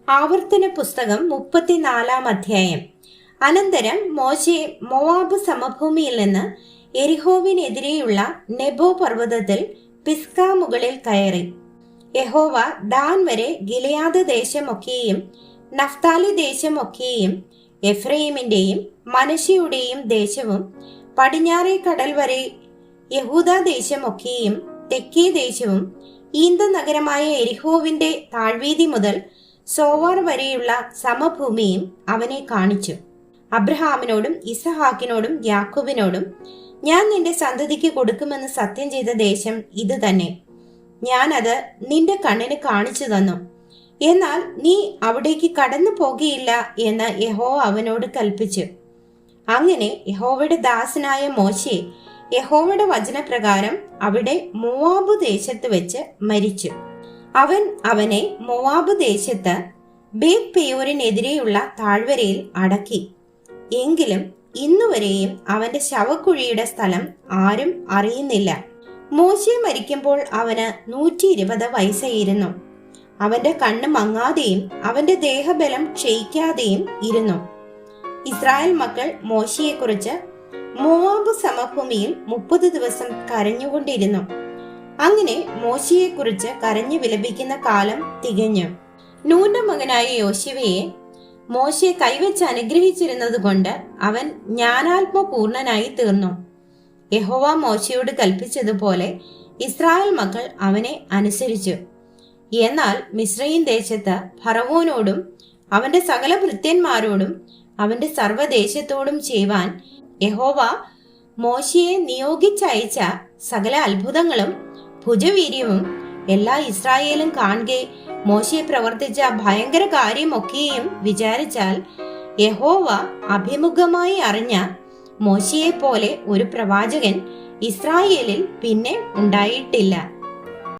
ആവർത്തന പുസ്തകം 34 അധ്യായം. അനന്തരം മോശെ മോവാബ് സമഭൂമിയിൽ നിന്ന് യെരിഹോവിനെതിരെയുള്ള നെബോ പർവ്വതത്തിൽ പിസ്ഗ മുകളിൽ കയറി. യഹോവ ദാൻ വരെ ഗിലെയാദ് ദേശമൊക്കെയും നഫ്താലി ദേശമൊക്കെയും എഫ്രൈമിന്റെയും മനശ്ശെയുടെയും ദേശവും പടിഞ്ഞാറേ കടൽ വരെ യഹൂദ ദേശമൊക്കെയും തെക്കേ ദേശവും ഈന്ത നഗരമായ യെരിഹോവിന്റെ താഴ്വീതി മുതൽ സോവാർ വരെയുള്ള സമഭൂമിയും അവനെ കാണിച്ചു. അബ്രഹാമിനോടും ഇസഹാക്കിനോടും യാക്കോബിനോടും ഞാൻ നിന്റെ സന്തതിക്ക് കൊടുക്കുമെന്ന് സത്യം ചെയ്ത ദേശം ഇത് തന്നെ. ഞാൻ അത് നിന്റെ കണ്ണിന് കാണിച്ചു തന്നു. എന്നാൽ നീ അവിടേക്ക് കടന്നു പോകുകയില്ല എന്ന് യഹോവ അവനോട് കൽപ്പിച്ചു. അങ്ങനെ യഹോവയുടെ ദാസനായ മോശെ യഹോവയുടെ വചനപ്രകാരം അവിടെ മോവാബ് ദേശത്ത് വെച്ച് മരിച്ചു. അവൻ അവനെ മോവാബ് ദേശത്ത് ബേത് പെയോരിനെതിരെയുള്ള താഴ്വരയിൽ അടക്കി. എങ്കിലും ഇന്നുവരെയും അവന്റെ ശവക്കുഴിയുടെ സ്ഥലം ആരും അറിയുന്നില്ല. മോശെ മരിക്കുമ്പോൾ അവന് 120 വയസ്സായിരുന്നു. അവന്റെ കണ്ണ് മങ്ങാതെയും അവന്റെ ദേഹബലം ക്ഷയിക്കാതെയും ഇരുന്നു. ഇസ്രായേൽ മക്കൾ മോശയെക്കുറിച്ച് മോവാബ് സമഭൂമിയിൽ 30 ദിവസം കരഞ്ഞുകൊണ്ടിരുന്നു. അങ്ങനെ മോശയെക്കുറിച്ച് കരഞ്ഞു വിലപിക്കുന്ന കാലം തികഞ്ഞു. നൂന്റെ മകനായ യോശുവയെ മോശെ കൈവച്ച് അനുഗ്രഹിച്ചിരുന്നത് കൊണ്ട് അവൻ ജ്ഞാനാത്മപൂർണനായി തീർന്നു. യഹോവ മോശയോട് കൽപ്പിച്ചതുപോലെ ഇസ്രായേൽ മക്കൾ അവനെ അനുസരിച്ചു. എന്നാൽ മിസ്രയീം ദേശത്ത് ഫറവോനോടും അവന്റെ സകല ഭൃത്യന്മാരോടും അവന്റെ സർവ്വദേശത്തോടും ചെയ്യുവാൻ യഹോവ മോശയെ നിയോഗിച്ചയച്ച സകല അത്ഭുതങ്ങളും ഭുജവീര്യവും എല്ലാ ഇസ്രായേലും കാണുകെ മോശയെ പ്രവർത്തിച്ച ഭയങ്കര കാര്യമൊക്കെയും വിചാരിച്ചാൽ യഹോവ അഭിമുഖമായി അറിഞ്ഞ മോശയെ പോലെ ഒരു പ്രവാചകൻ ഇസ്രായേലിൽ പിന്നെ ഉണ്ടായിട്ടില്ല.